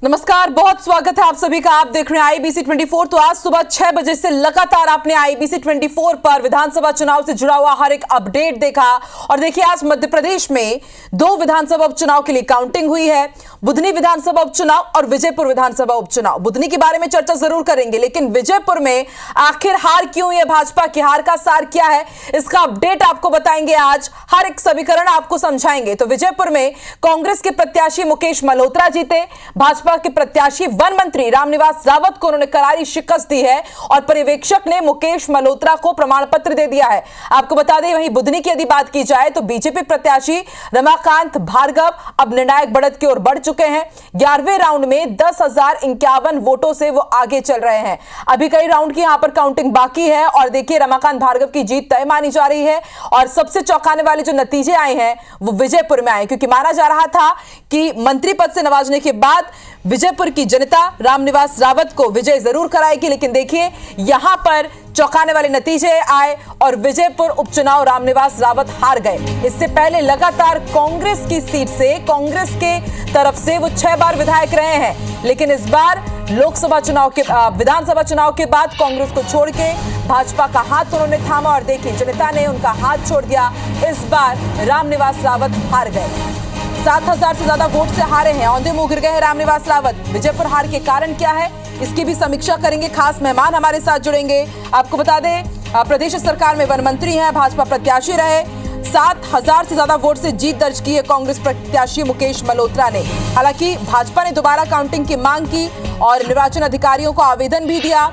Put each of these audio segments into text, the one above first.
नमस्कार, बहुत स्वागत है आप सभी का। आप देख रहे हैं आईबीसी 24। तो आज सुबह 6 बजे से लगातार आपने आईबीसी 24 पर विधानसभा चुनाव से जुड़ा हुआ हर एक अपडेट देखा। और देखिए, आज मध्य प्रदेश में 2 विधानसभा उपचुनाव के लिए काउंटिंग हुई है। बुधनी विधानसभा उपचुनाव और विजयपुर विधानसभा उपचुनाव। बुधनी के बारे में चर्चा जरूर करेंगे, लेकिन विजयपुर में आखिर हार क्यों हुई है, भाजपा की हार का सार क्या है, इसका अपडेट आपको बताएंगे। आज हर एक समीकरण आपको समझाएंगे। तो विजयपुर में कांग्रेस के प्रत्याशी मुकेश मल्होत्रा जीते। भाजपा के प्रत्याशी वन मंत्री रामनिवास रावत को उन्होंने करारी शिकस्त दी है और पर्यवेक्षक ने मुकेश मल्होत्रा को प्रमाण पत्र दे दिया है। आपको बता दें, वहीं बुधनी की यदि बात की जाए तो बीजेपी प्रत्याशी रमाकांत भार्गव अब निर्णायक बढ़त की ओर बढ़ चुके हैं। 11वें राउंड में 10,051 वोटों से वो आगे चल रहे हैं। अभी कई राउंड की यहां पर काउंटिंग बाकी है और देखिए, रमाकांत भार्गव की जीत तय मानी जा रही है। और सबसे चौंकाने वाले जो नतीजे आए हैं वो विजयपुर में आए, क्योंकि माना जा रहा था कि मंत्री पद से नवाजने के बाद विजयपुर की जनता रामनिवास रावत को विजय जरूर कराएगी, लेकिन देखिए यहां पर चौंकाने वाले नतीजे आए और विजयपुर उपचुनाव रामनिवास रावत हार गए। इससे पहले लगातार कांग्रेस की सीट से, कांग्रेस के तरफ से वो 6 बार विधायक रहे हैं, लेकिन इस बार लोकसभा चुनाव के विधानसभा चुनाव के बाद कांग्रेस को छोड़ के भाजपा का हाथ उन्होंने थामा और देखिए जनता ने उनका हाथ छोड़ दिया। इस बार रामनिवास रावत हार गए। 7,000 से ज्यादा वोट से हारे हैं, औंधे मुंह गिर गए हैं रामनिवास रावत। विजयपुर हार के कारण क्या है, इसकी भी समीक्षा करेंगे। खास मेहमान हमारे साथ जुड़ेंगे। आपको बता दें, प्रदेश सरकार में वन मंत्री हैं, भाजपा प्रत्याशी रहे। 7,000 से ज्यादा वोट से जीत दर्ज की है कांग्रेस प्रत्याशी मुकेश मल्होत्रा ने। हालांकि भाजपा ने दोबारा काउंटिंग की मांग की और निर्वाचन अधिकारियों को आवेदन भी दिया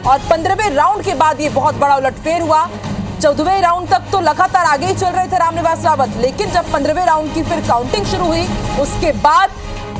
और 15वें राउंड के बाद ये बहुत बड़ा उलटफेर हुआ। 14वें राउंड तक तो लगातार आगे ही चल रहे थे रामनिवास रावत, लेकिन जब 15वें राउंड की फिर काउंटिंग शुरू हुई, उसके बाद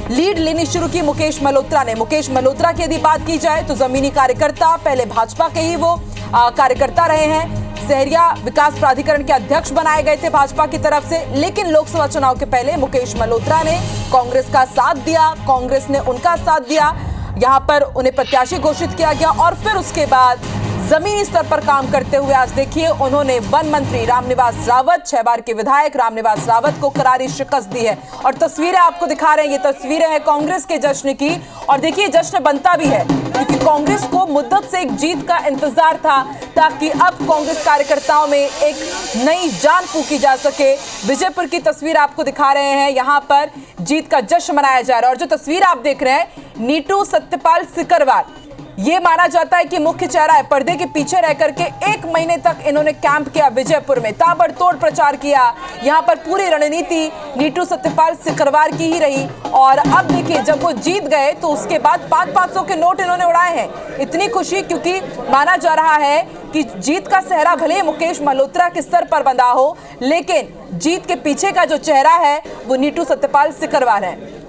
लीड लेनी शुरू की मुकेश मल्होत्रा ने। मुकेश मल्होत्रा की यदि बात की जाए तो जमीनी कार्यकर्ता, पहले भाजपा के ही वो कार्यकर्ता रहे हैं। सहरिया विकास प्राधिकरण के अध्यक्ष बनाए गए थे भाजपा की तरफ से, लेकिन लोकसभा चुनाव के पहले मुकेश मल्होत्रा ने कांग्रेस का साथ दिया, कांग्रेस ने उनका साथ दिया। यहां पर उन्हें प्रत्याशी घोषित किया गया और फिर उसके बाद जमीनी स्तर पर काम करते हुए आज देखिए उन्होंने वन मंत्री रामनिवास रावत, 6 बार के विधायक रामनिवास रावत को करारी शिकस्त दी है। और तस्वीरें आपको दिखा रहे हैं, ये तस्वीरें हैं कांग्रेस के जश्न की। और देखिए, जश्न बनता भी है क्योंकि कांग्रेस को मुद्दत से एक जीत का इंतजार था, ताकि अब कांग्रेस कार्यकर्ताओं में एक नई जान फूंकी जा सके। विजयपुर की तस्वीर आपको दिखा रहे हैं, यहाँ पर जीत का जश्न मनाया जा रहा है। और जो तस्वीर आप देख रहे हैं, नीटू सत्यपाल सिकरवार, ये माना जाता है कि मुख्य चेहरा है। पर्दे के पीछे रह करके 1 महीने तक इन्होंने कैंप किया विजयपुर में, ताबड़तोड़ प्रचार किया। यहाँ पर पूरी रणनीति नीटू सत्यपाल सिकरवार की ही रही। और अब देखिए, जब वो जीत गए तो उसके बाद 500 के नोट इन्होंने उड़ाए हैं। इतनी खुशी, क्योंकि माना जा रहा है कि जीत का सेहरा भले मुकेश मल्होत्रा के सर पर बंधा हो, लेकिन जीत के पीछे का जो चेहरा है वो नीटू सत्यपाल सिकरवार है।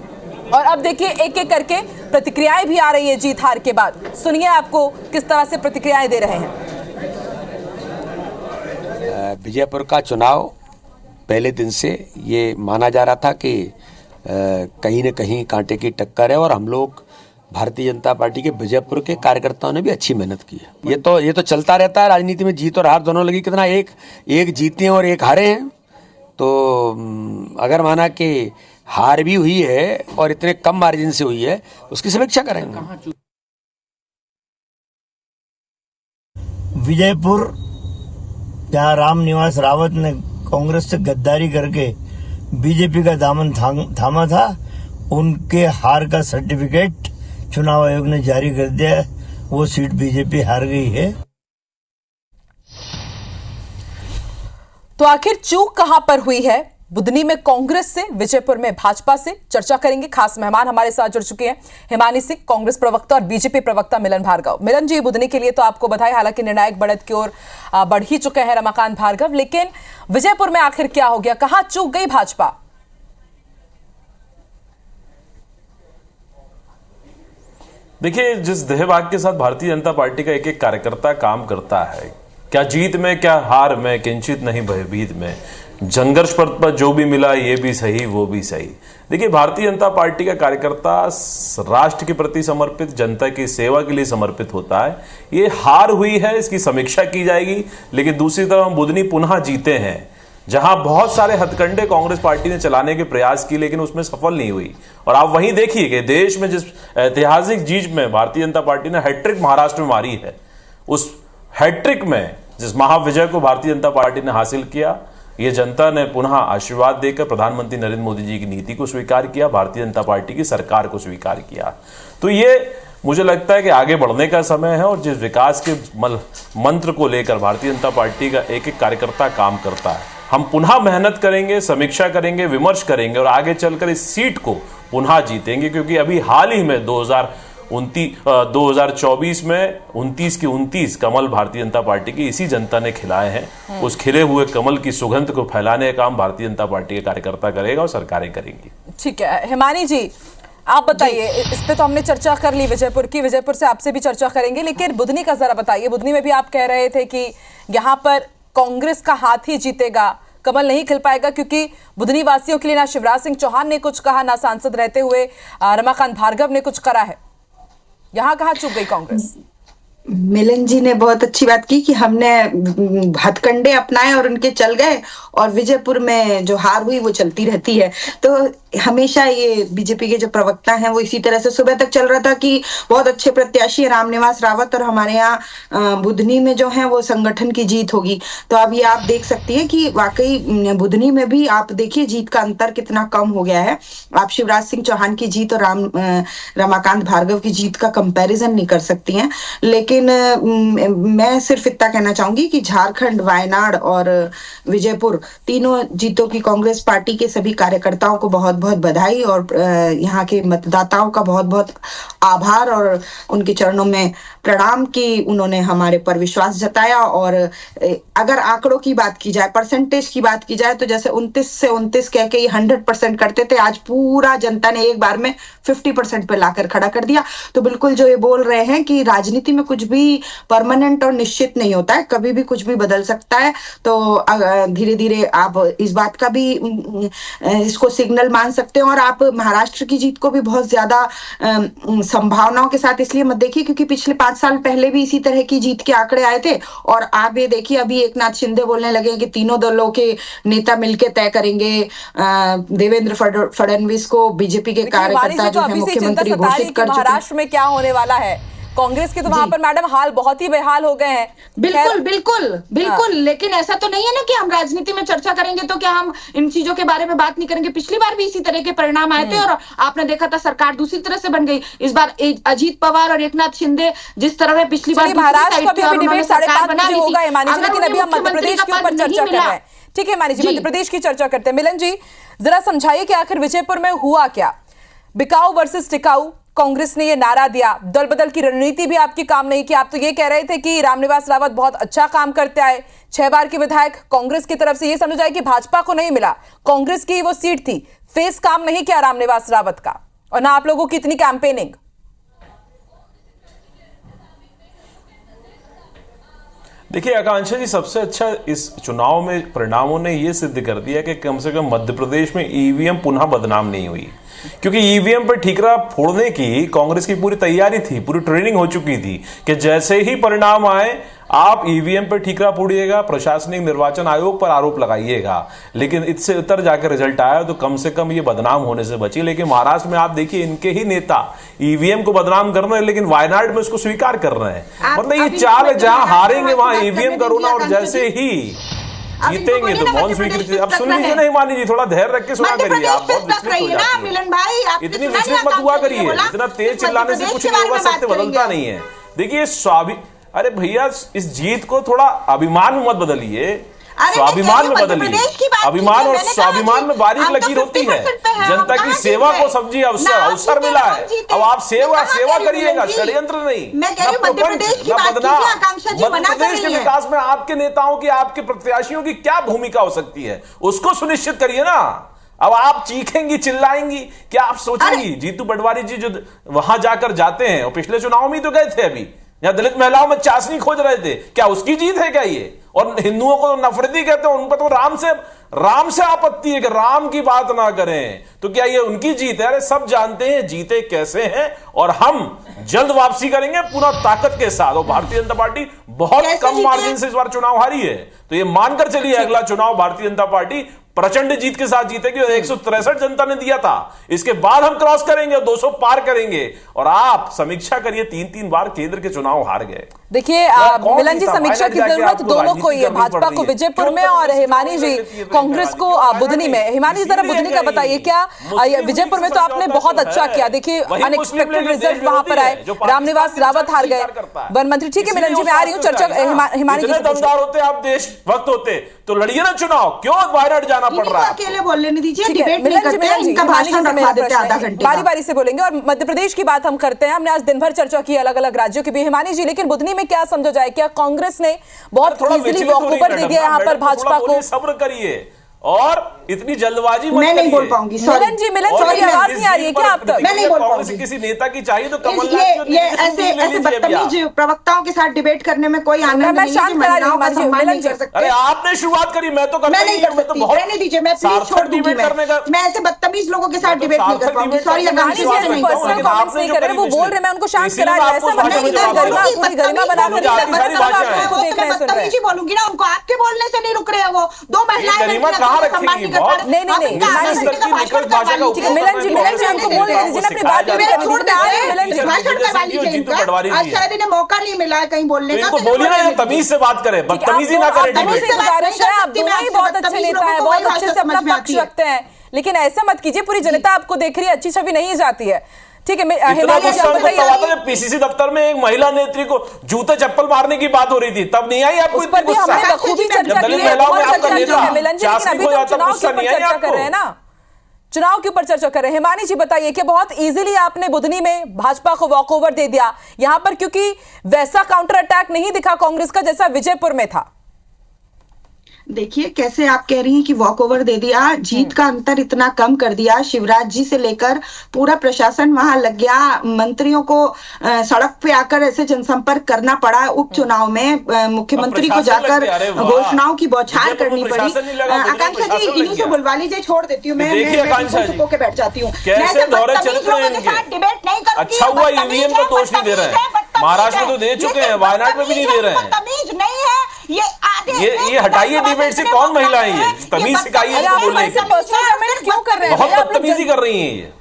और अब देखिए, एक एक करके प्रतिक्रियाएं भी आ रही है जीत हार के बाद। सुनिए आपको किस तरह से प्रतिक्रियाएं दे रहे हैं। विजयपुर का चुनाव पहले दिन से ये माना जा रहा था कि कहीं न कहीं कांटे की टक्कर है और हम लोग भारतीय जनता पार्टी के विजयपुर के कार्यकर्ताओं ने भी अच्छी मेहनत की है। ये तो चलता रहता है राजनीति में, जीत और हार दोनों लगी। कितना एक जीते हैं और एक हारे हैं। तो अगर माना कि हार भी हुई है और इतने कम मार्जिन से हुई है, उसकी समीक्षा करेंगे। विजयपुर, जहाँ रामनिवास रावत ने कांग्रेस से गद्दारी करके बीजेपी का दामन थामा था, उनके हार का सर्टिफिकेट चुनाव आयोग ने जारी कर दिया। वो सीट बीजेपी हार गई है। तो आखिर चूक कहां पर हुई है? बुधनी में कांग्रेस से, विजयपुर में भाजपा से, चर्चा करेंगे। खास मेहमान हमारे साथ जुड़ चुके हैं, हिमानी सिंह, कांग्रेस प्रवक्ता, और बीजेपी प्रवक्ता मिलन भार्गव। मिलन जी, बुधनी के लिए तो आपको बधाई। हालांकि निर्णायक बढ़त की ओर बढ़ ही चुके हैं रमाकांत भार्गव, लेकिन विजयपुर में आखिर क्या हो गया, कहां चूक गई भाजपा? देखिए, जिस देहभाग के साथ भारतीय जनता पार्टी का एक एक कार्यकर्ता काम करता है, क्या जीत में क्या हार में किंचित नहीं भयभीत में, संघर्ष पर जो भी मिला ये भी सही वो भी सही। देखिए, भारतीय जनता पार्टी का कार्यकर्ता राष्ट्र के प्रति समर्पित, जनता की सेवा के लिए समर्पित होता है। ये हार हुई है, इसकी समीक्षा की जाएगी, लेकिन दूसरी तरफ हम बुधनी पुनः जीते हैं जहां बहुत सारे हथकंडे कांग्रेस पार्टी ने चलाने के प्रयास किए लेकिन उसमें सफल नहीं हुई। और आप वहीं देखिए कि देश में जिस ऐतिहासिक जीत में भारतीय जनता पार्टी ने हैट्रिक महाराष्ट्र में मारी है, उस हैट्रिक में जिस महाविजय को भारतीय जनता पार्टी ने हासिल किया, ये जनता ने पुनः आशीर्वाद देकर प्रधानमंत्री नरेंद्र मोदी जी की नीति को स्वीकार किया, भारतीय जनता पार्टी की सरकार को स्वीकार किया। तो ये मुझे लगता है कि आगे बढ़ने का समय है और जिस विकास के मंत्र को लेकर भारतीय जनता पार्टी का एक एक कार्यकर्ता काम करता है, हम पुनः मेहनत करेंगे, समीक्षा करेंगे, विमर्श करेंगे और आगे चलकर इस सीट को पुनः जीतेंगे। क्योंकि अभी हाल ही में 2024 में 29 की 29 कमल भारतीय जनता पार्टी की इसी जनता ने खिलाए हैं। उस खिले हुए कमल की सुगंध को फैलाने का काम भारतीय जनता पार्टी के कार्यकर्ता करेगा और सरकारें करेंगी। ठीक है, हिमानी जी आप बताइए, इस पे तो हमने चर्चा कर ली विजयपुर की, विजयपुर से आपसे भी चर्चा करेंगे, लेकिन बुधनी का जरा बताइए। बुधनी में भी आप कह रहे थे कि यहाँ पर कांग्रेस का हाथ ही जीतेगा, कमल नहीं खिल पाएगा, क्योंकि बुधनी वासियों के लिए ना शिवराज सिंह चौहान ने कुछ कहा, ना सांसद रहते हुए रमाकांत भार्गव ने कुछ करा है। यहाँ कहाँ चूक गई कांग्रेस? मिलन जी ने बहुत अच्छी बात की कि हमने हथकंडे अपनाए और उनके चल गए, और विजयपुर में जो हार हुई वो चलती रहती है। तो हमेशा ये बीजेपी के जो प्रवक्ता हैं वो इसी तरह से, सुबह तक चल रहा था कि बहुत अच्छे प्रत्याशी है रामनिवास रावत और हमारे यहाँ बुधनी में जो है वो संगठन की जीत होगी। तो अब ये आप देख सकती है कि वाकई बुधनी में भी आप देखिए जीत का अंतर कितना कम हो गया है। आप शिवराज सिंह चौहान की जीत और रमाकांत भार्गव की जीत का कंपैरिजन नहीं कर सकती हैं। लेकिन मैं सिर्फ इतना कहना चाहूंगी कि झारखंड, वायनाड और विजयपुर तीनों जीतों की कांग्रेस पार्टी के सभी कार्यकर्ताओं को बहुत बहुत बधाई और यहाँ के मतदाताओं का बहुत बहुत आभार और उनके चरणों में प्रणाम कि उन्होंने हमारे पर विश्वास जताया। और अगर आंकड़ों की बात की जाए, परसेंटेज की बात की जाए, तो जैसे 29 से 29 कह के ये 100% करते थे, आज पूरा जनता ने एक बार में 50% पे लाकर खड़ा कर दिया। तो बिल्कुल जो ये बोल रहे हैं कि राजनीति में कुछ भी परमानेंट और निश्चित नहीं होता है, कभी भी कुछ भी बदल सकता है। तो धीरे धीरे आप इस बात का भी इसको सिग्नल मान सकते हैं। और आप महाराष्ट्र की जीत को भी बहुत ज्यादा संभावनाओं के साथ इसलिए मत देखिए क्योंकि पिछले 5 साल पहले भी इसी तरह की जीत के आंकड़े आए थे। और आप ये देखिए अभी एकनाथ शिंदे बोलने लगे कि तीनों दलों के नेता मिलकर तय करेंगे देवेंद्र फडणवीस को बीजेपी के कार्यकर्ता जो है मुख्यमंत्री घोषित कर चुके हैं। महाराष्ट्र में क्या होने वाला है? कांग्रेस के तो वहां पर मैडम हाल बहुत ही बेहाल हो गए हैं। बिल्कुल बिल्कुल बिल्कुल, लेकिन ऐसा तो नहीं है ना कि हम राजनीति में चर्चा करेंगे तो क्या हम इन चीजों के बारे में बात नहीं करेंगे। पिछली बार भी इसी तरह के परिणाम आए थे और आपने देखा था सरकार दूसरी तरह से बन गई। इस बार अजीत पवार और एकनाथ शिंदे जिस तरह में पिछली बार महाराष्ट्र का भी डिबेट 5:30 बजे होगा हिमानी जी, लेकिन अभी हम मध्य प्रदेश के ऊपर चर्चा कर रहे हैं। ठीक है हिमानी जी, मध्य प्रदेश की चर्चा करते हैं। मिलन जी जरा समझाइए कि आखिर विजयपुर में हुआ क्या? बिकाऊ वर्सेस टिकाऊ, कांग्रेस ने ये नारा दिया, दल बदल की रणनीति भी आपकी काम नहीं की। आप तो ये कह रहे थे कि रामनिवास रावत बहुत अच्छा काम करते आए, 6 बार के विधायक कांग्रेस की तरफ से। ये समझ आए कि भाजपा को नहीं मिला, कांग्रेस की वो सीट थी, फेस काम नहीं किया रामनिवास रावत का, और ना आप लोगों की इतनी कैंपेनिंग। देखिए आकांक्षा जी, सबसे अच्छा इस चुनाव में परिणामों ने यह सिद्ध कर दिया कि कम से कम मध्य प्रदेश में ईवीएम पुनः बदनाम नहीं हुई। क्योंकि ईवीएम पर ठीकरा फोड़ने की कांग्रेस की पूरी तैयारी थी, पूरी ट्रेनिंग हो चुकी थी कि जैसे ही परिणाम आए आप ईवीएम पर ठीकरा फोड़िएगा, प्रशासनिक निर्वाचन आयोग पर आरोप लगाइएगा। लेकिन इससे उतर जाकर रिजल्ट आया तो कम से कम ये बदनाम होने से बची। लेकिन महाराष्ट्र में आप देखिए इनके ही नेता ईवीएम को बदनाम कर रहे हैं, लेकिन वायनाड में उसको स्वीकार कर रहे हैं। मतलब ये चाल है, जहां हारेंगे वहां ईवीएम करो ना, और जैसे ही जीतेंगे तो मौन स्वीकृति। अब सुन लीजिए नहीं मानी जी, थोड़ा धैर्य रख के सुना करिए। आप बहुत विचलित हो जाती हैं, इतनी विचलित मत हुआ करिए। इतना तेज चिल्लाने से कुछ नहीं होगा, सत्य बदलता नहीं है। देखिए अरे भैया इस जीत को थोड़ा अभिमान में मत बदलिए, स्वाभिमान में बदलिए। अभिमान और स्वाभिमान में बारीक लकीर होती है। जनता की सेवा को सब्जी अवसर मिला है, अब आप सेवा करिएगा, षड्यंत्र नहीं, न प्रपंच, न बदनाम। मध्य प्रदेश के विकास में आपके नेताओं की, आपके प्रत्याशियों की क्या भूमिका हो सकती है, उसको सुनिश्चित करिए ना। अब आप चीखेंगी, चिल्लाएंगी, क्या आप सोचेंगी? जीतू पटवारी जी जो वहां जाकर जाते हैं, और पिछले चुनाव में तो गए थे, अभी यहाँ दलित महिलाओं में चाशनी खोज रहे थे, क्या उसकी जीत है क्या ये? और हिंदुओं को नफरती कहते हैं, उन पर तो राम से राम से आपत्ति है कि राम की बात ना करें, तो क्या ये उनकी जीत है? अरे सब जानते हैं जीते कैसे हैं, और हम जल्द वापसी करेंगे पूरा ताकत के साथ। और भारतीय जनता पार्टी बहुत कम मार्जिन से इस बार चुनाव हारी है, तो ये मानकर चलिए अगला चुनाव भारतीय जनता पार्टी प्रचंड जीत के साथ जीतेगी। और 163 जनता ने दिया था, इसके बाद हम क्रॉस करेंगे, 200 पार करेंगे। और आप समीक्षा करिए, 3-3 बार केंद्र के चुनाव हार गए। देखिए मिलन जी, समीक्षा की जरूरत दोनों को ही है, भाजपा को विजयपुर में और हिमानी जी कांग्रेस को बुधनी में। हिमानी जी जरा बुधनी का बताइए, क्या विजयपुर में तो आपने बहुत अच्छा किया, देखिए अनएक्सपेक्टेड रिजल्ट वहां पर आए, रामनिवास रावत हार गए, वन मंत्री। ठीक है मिलन जी, मैं आ रही हूँ चर्चा। हिमानी जी दमदार होते, आप देशभक्त होते तो लड़िए ना चुनाव, क्यों वायनाड जाना पड़ रहा है? अकेले बोलने नहीं दीजिए, डिबेट नहीं करते हैं, इनका भाषण रखवा देते हैं आधा घंटे। बारी बारी से बोलेंगे और मध्य प्रदेश की बात हम करते हैं। हमने आज दिन भर चर्चा की अलग अलग राज्यों की भी। हिमानी जी, लेकिन बुधनी में क्या समझा जाए, क्या कांग्रेस ने बहुत इजीली वॉकओवर दे दिया यहाँ पर भाजपा को? सब्र करिए और इतनी जल्दबाजी मैं नहीं बोल पाऊंगी। मिलन जी, मेरी आवाज नहीं आ रही है क्या आप तक? मैं नहीं बोल पाऊंगी। किसी नेता की चाहिए तो कमल ये ऐसे बदतमीज प्रवक्ताओं के साथ डिबेट करने में कोई आनंद नहीं है। महिलाओं का सम्मान नहीं कर सकते। अरे आपने शुरुआत करी, मैं तो मैं नहीं कर सकती, रहने दीजिए, मैं प्लीज छोड़ दूंगी। मैं ऐसे बदतमीज लोगों के साथ डिबेट नहीं कर पाऊंगी। सॉरी, वो बोल रहे, मैं उनको शांत करा रही हूं। बदतमीजी बोलूंगी ना, उनको आपके बोलने से नहीं रुक रहे हैं। वो दो महिलाएं नहीं मिलन जी उनको बोल रहे थे अपनी बात आज शायद इन्हें मौका नहीं मिला है कहीं बोलने का। बोलिए ना, तमीज से बात करें, बदतमीजी ना करें। गुजारिश है, आप दोनों ही बहुत अच्छे नेता हैं, बहुत अच्छे से अपना पक्ष रखते हैं, लेकिन ऐसा मत कीजिए, पूरी जनता आपको देख रही है, अच्छी छवि नहीं जाती है। ठीक है, पीसीसी दफ्तर में एक महिला नेत्री को जूते चप्पल मारने की बात हो रही थी, तब नहीं आई आपको? उस पर भी हमने बखूबी चर्चा की है, मिलन जी, लेकिन अभी तो चुनाव के ऊपर चर्चा कर रहे हैं ना, चुनाव के ऊपर चर्चा कर रहे हैं। हिमानी जी बताइए कि बहुत इजीली आपने बुधनी में भाजपा को वॉकओवर दे दिया यहां पर, क्योंकि वैसा काउंटर अटैक नहीं दिखा कांग्रेस का जैसा विजयपुर में था। देखिए कैसे आप कह रही हैं कि वॉक ओवर दे दिया, जीत का अंतर इतना कम कर दिया। शिवराज जी से लेकर पूरा प्रशासन वहां लग गया, मंत्रियों को सड़क पे आकर ऐसे जनसंपर्क करना पड़ा। उपचुनाव में मुख्यमंत्री को जाकर घोषणाओं की बौछार करनी पड़ी। आकांक्षा जी, इन्हीं से बुलवा लीजिए, छोड़ देती हूँ मैं के बैठ जाती हूँ। डिबेट नहीं करूंगी। अच्छा हुआ ईवीएम को दोष नहीं दे रहे हैं, महाराष्ट्र में तो दे चुके हैं, वायनाड में भी नहीं दे रहे हैं। तमीज नहीं है ये हटाइए डिबेट से, कौन महिला है ये? तमीज सिखाइए बोलने की। क्यों कर रहे हैं? बहुत बदतमीजी कर रही हैं ये।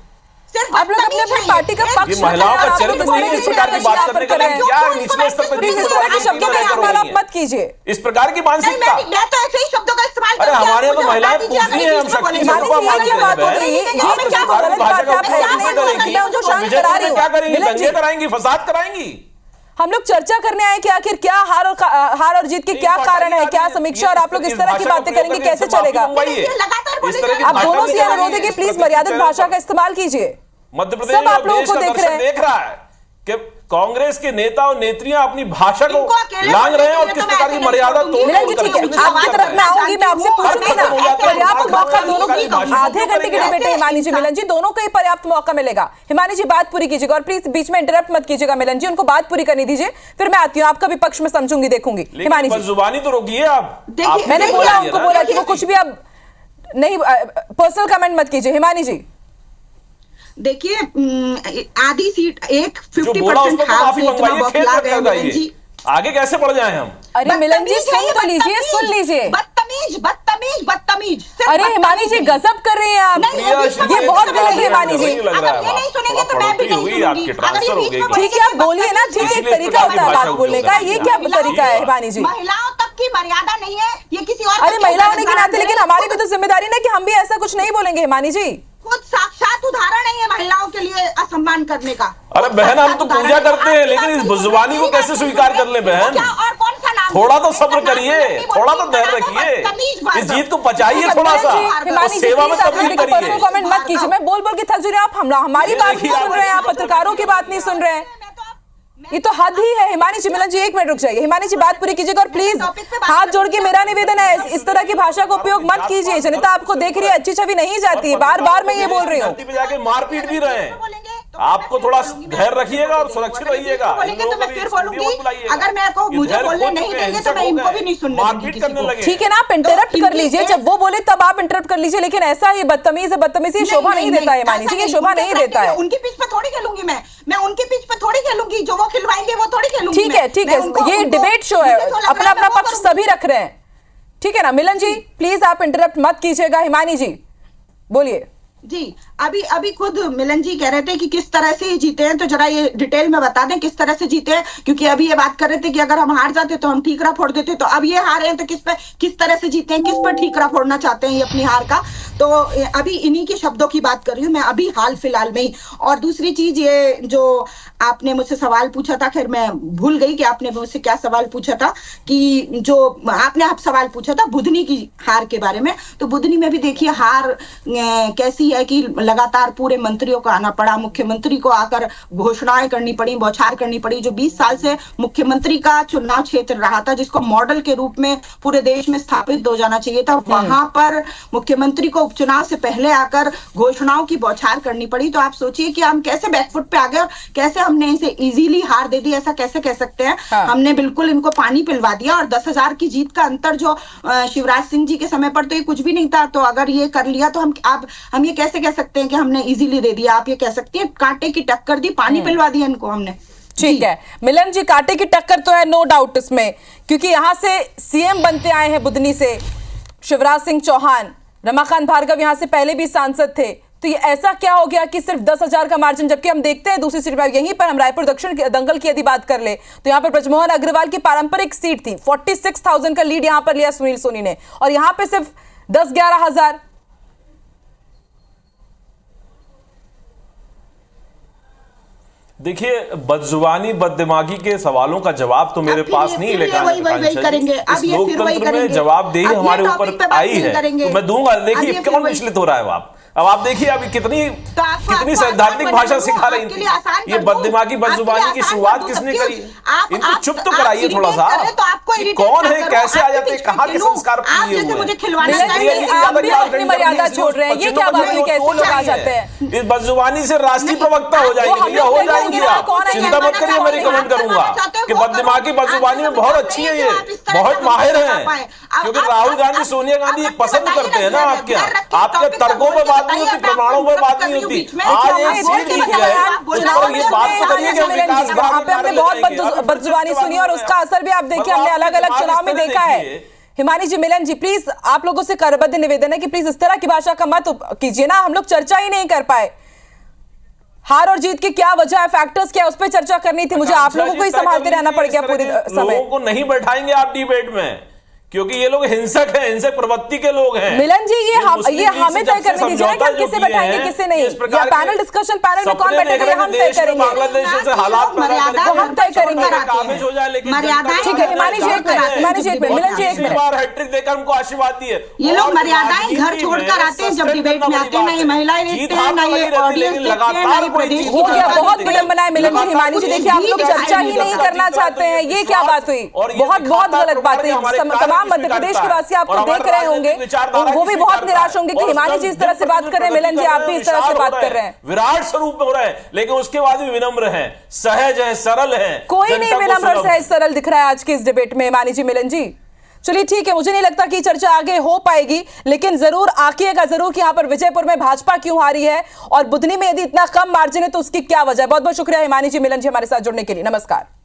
आप लोग अपने अपनी पार्टी का पक्ष महिलाओं का चरित्र नहीं है इस प्रकार की बात करने का। क्या निचले स्तर पर इस तरह के शब्दों का इस्तेमाल आप मत कीजिए, इस प्रकार की मानसिकता। मैं तो ऐसे ही शब्दों का इस्तेमाल। अरे हमारे यहाँ तो महिलाएं पूछती हैं, हम शक्ति क्या करेंगी? दंगे कराएंगी, फसाद कराएंगी। हम लोग चर्चा करने आए कि आखिर क्या हार और जीत के क्या कारण है, क्या समीक्षा, और आप लोग इस तरह की बातें करेंगे, कैसे चलेगा? आप दोनों से अनुरोध है कि प्लीज मर्यादित भाषा का इस्तेमाल कीजिए। मध्य प्रदेश आप लोगों को देख रहा है कि कांग्रेस के नेता और नेत्रियां अपनी भाषा को लांग रहे हैं और किस प्रकार की मर्यादा तोड़। मिलन जी ठीक है, आपकी तरफ मैं आऊंगी, मैं आपसे पूछूंगी ना, पर्याप्त मौका दोनों को, आधे घंटे की डिबेट है हिमानी जी, मिलन जी दोनों को ही पर्याप्त मौका मिलेगा। हिमानी जी बात पूरी कीजिएगा और प्लीज बीच में इंटरप्ट मत कीजिएगा। मिलन जी उनको बात पूरी करने दीजिए, फिर मैं आती हूँ, आपका भी पक्ष में समझूंगी, देखूंगी। हिमानी जी जुबानी तो रोकिए आप। मैंने बोला, उनको बोला कि वो कुछ भी अब नहीं, पर्सनल कमेंट मत कीजिए। हिमानी जी देखिए, आधी सीट एक 50% आगे कैसे बढ़ जाए हम? अरे मिलन जी सुन तो लीजिए, सुन लीजिए। बदतमीज बदतमीज बदतमीज। अरे हिमानी जी गजब कर रहे हैं आप, ये बहुत गलत है हिमानी जी। नहीं सुनेंगे तो मैं भी नहीं सुनूंगी। ठीक है आप बोलिए ना, ठीक है, एक तरीका होता है बात बोलने का, ये क्या तरीका है हिमानी जी? महिलाओं तक की मर्यादा नहीं है, ये किसी और। अरे महिला होने के नाते, लेकिन हमारी भी तो जिम्मेदारी ना कि हम भी ऐसा कुछ नहीं बोलेंगे हिमानी जी। खुद साक्षात उदाहरण है ये महिलाओं के लिए असम्मान करने का। अरे बहन हम तो पूजा करते हैं, लेकिन इस बुजुबानी को कैसे स्वीकार कर ले बहन? और कौन सा नाम? थोड़ा तो सब्र करिए, थोड़ा तो धैर्य रखिए, इस जीत को पचाइए थोड़ा सा, सेवा में तब्दील करिए। कमेंट मत कीजिए, मैं बोल बोल के थक रही हूँ, आप हमारी बात नहीं सुन रहे हैं, आप पत्रकारों की बात नहीं सुन रहे हैं, ये तो हद ही है। हिमानी जी, मिलन जी एक मिनट रुक जाइए, हिमानी जी बात पूरी कीजिएगा और प्लीज हाथ जोड़ के मेरा निवेदन है, इस तरह की भाषा का उपयोग मत कीजिए। जनता आपको देख रही है, अच्छी छवि नहीं जाती है, बार बार मैं ये बोल रही हूँ। मारपीट भी रहे हैं, आपको थोड़ा धैर्य रखिएगा और सुरक्षित रहिएगा। तो मैं फिर बोलूंगी, अगर मैं को मुझे बोलने नहीं देंगे तो मैं इनको भी नहीं सुनने दूंगी किसी को। ठीक है ना, आप इंटरप्ट कर लीजिए, जब वो बोले तब आप इंटरप्ट कर लीजिए, लेकिन ऐसा ये बदतमीजी शोभा नहीं देता है मानी जी, ये शोभा नहीं देता है। उनकी पीछ पे थोड़ी खेलूंगी मैं उनकी पीछ पे थोड़ी खेलूंगी, जो वो खिलवाएंगे वो थोड़ी खेलूंगी। ठीक है, ये डिबेट शो है, अपना अपना पक्ष सभी रख रहे हैं, ठीक है ना। मिलन जी प्लीज आप इंटरप्ट मत कीजिएगा। हिमानी जी बोलिए। जी, अभी खुद मिलन जी कह रहे थे कि किस तरह से जीते हैं, तो जरा ये डिटेल में बता दें किस तरह से जीते हैं, क्योंकि अभी ये बात कर रहे थे कि अगर हम हार जाते तो हम ठीकरा फोड़ देते, तो अब ये हारे हैं तो किस तरह से जीते हैं, किस पर ठीकरा फोड़ना चाहते हैं ये अपनी हार का। तो अभी इन्हीं के शब्दों की बात कर रही हूँ मैं अभी हाल फिलहाल में ही। और दूसरी चीज ये जो आपने मुझसे सवाल पूछा था, खैर मैं भूल गई कि आपने मुझसे क्या सवाल पूछा था, कि जो आपने सवाल पूछा था बुधनी की हार के बारे में। तो बुधनी में भी देखिए हार कैसी है कि लगातार पूरे मंत्रियों को आना पड़ा, मुख्यमंत्री को आकर घोषणाएं करनी पड़ी, बौछार करनी पड़ी। जो 20 साल से मुख्यमंत्री का चुनाव क्षेत्र रहा था, जिसको मॉडल के रूप में पूरे देश में स्थापित हो जाना चाहिए था, वहां पर मुख्यमंत्री को उपचुनाव से पहले आकर घोषणाओं की बौछार करनी पड़ी। तो आप सोचिए कि हम कैसे बैकफुट पे आ गए और कैसे हमने इसे इजीली हार दे दी, ऐसा कैसे कह सकते हैं। हमने बिल्कुल इनको पानी पिलवा दिया, और 10,000 की जीत का अंतर जो शिवराज सिंह जी के समय पर तो ये कुछ भी नहीं था, तो अगर ये कर लिया तो हम ये कैसे कह सकते हैं कि हमने इजीली दे दिया। आप ये कह सकती हैं कांटे की टक्कर दी, पानी पिलवा दिया इनको हमने। ठीक है मिलन जी, कांटे की टक्कर तो है, नो डाउट इसमें, क्योंकि यहां से सीएम बनते आए हैं बुधनी से शिवराज सिंह चौहान। रमाकांत भार्गव यहां से पहले भी सांसद थे, तो ये ऐसा क्या हो गया कि सिर्फ 10,000 का मार्जिन, जबकि हम देखते हैं दूसरी सीट पर यहीं पर हम रायपुर दक्षिण दंगल की यदि बात कर ले तो यहां पर ब्रजमोहन अग्रवाल की पारंपरिक सीट थी, 46,000 का लीड यहां पर लिया सुनील सोनी ने, और यहां पर सिर्फ 10-11 हजार। देखिए, बदजुबानी बददिमागी के सवालों का जवाब तो मेरे पास नहीं, लेकिन इस लोकतंत्र में जवाबदेही हमारे ऊपर आई है तो मैं दूंगा। देखिए कौन विचलित हो रहा है अब आप देखिए अभी कितनी सैद्धांतिक भाषा सिखा रही थी। ये बददिमागी बदजुबानी की शुरुआत किसने करी? इनको चुप तो कराइए थोड़ा सा, कौन है, कैसे आ जाते हैं, कहाँ के संस्कार लिए मर्यादा छोड़ रहे हैं, ये क्या बात है, कैसे लोग आ जाते हैं? इस बदजुबानी से राष्ट्रीय प्रवक्ता हो जाएंगे, हो जाएंगे आप, चिंता मत करिए, मैं रिकमेंड करूंगा कि बददिमागी बदजुबानी में बहुत अच्छी है, ये बहुत माहिर है, क्योंकि राहुल गांधी सोनिया गांधी पसंद करते हैं ना आपके यहाँ। आपके तर्कों पर बात नहीं होती, प्रमाणों पर बात नहीं होती। आज एक सीट जीत गए, उस पर ये बात तो करिए कि विकास हमने बहुत बदजुबानी सुनी और उसका असर भी आप देखिए हमने अलग अलग चुनाव में देखा है। हिमानी जी, मिलन जी, प्लीज आप लोगों से करबद्ध निवेदन है कि प्लीज इस तरह की भाषा का मत कीजिए ना, हम लोग चर्चा ही नहीं कर पाए। हार और जीत की क्या वजह है, फैक्टर्स क्या है, उस पर चर्चा करनी थी, मुझे आप लोगों को ही संभालते रहना पड़ गया पूरे समय। लोगों को नहीं बैठाएंगे आप डिबेट में, क्योंकि ये लोग हिंसक हैं, हिंसक प्रवृत्ति के लोग हैं। मिलन जी, ये हमें तय करने दीजिए कि हम किसे बैठाएंगे किसे नहीं, या पैनल डिस्कशन, पैनल में कौन बैठेगा हम तय करेंगे, बांग्लादेश से हालात हम तय करेंगे। ठीक है हिमानी जी एक मिनट, मिलन जी एक मिनट। हैट्रिक देकर हमको आशीर्वाद दिए। ये लोग मर्यादाएं घर छोड़कर आते हैं जब डिबेट में आते हैं, ना ये महिलाएं देखते हैं, ना ये ऑडियंस देखते हैं, ना ये प्रदेश। हो गया, बहुत विडंबना है मिलन जी। हिमानी जी देखिए, आप लोग चर्चा ही नहीं करना चाहते हैं, ये क्या बात हुई? बहुत गलत बात है। तमाम मध्य प्रदेश के वासी आपको देख रहे होंगे, वो भी बहुत निराश होंगे कि हिमानी जी इस तरह से बात कर रहे हैं, मिलन जी आप भी इस तरह से बात कर रहे हैं। विराट स्वरूप में हो रहा है, लेकिन उसके बाद भी विनम्र हैं, सहज हैं, सरल हैं। कोई नहीं विनम्र सहज सरल दिख रहा है आज के इस डिबेट में हिमानी जी, मिलन जी। चलिए ठीक है, मुझे नहीं लगता कि चर्चा आगे हो पाएगी, लेकिन जरूर आंकिएगा जरूर कि यहां पर विजयपुर में भाजपा क्यों हारी है और बुधनी में यदि इतना कम मार्जिन है तो उसकी क्या वजह है। बहुत बहुत शुक्रिया हिमानी जी, मिलन जी हमारे साथ जुड़ने के लिए। नमस्कार।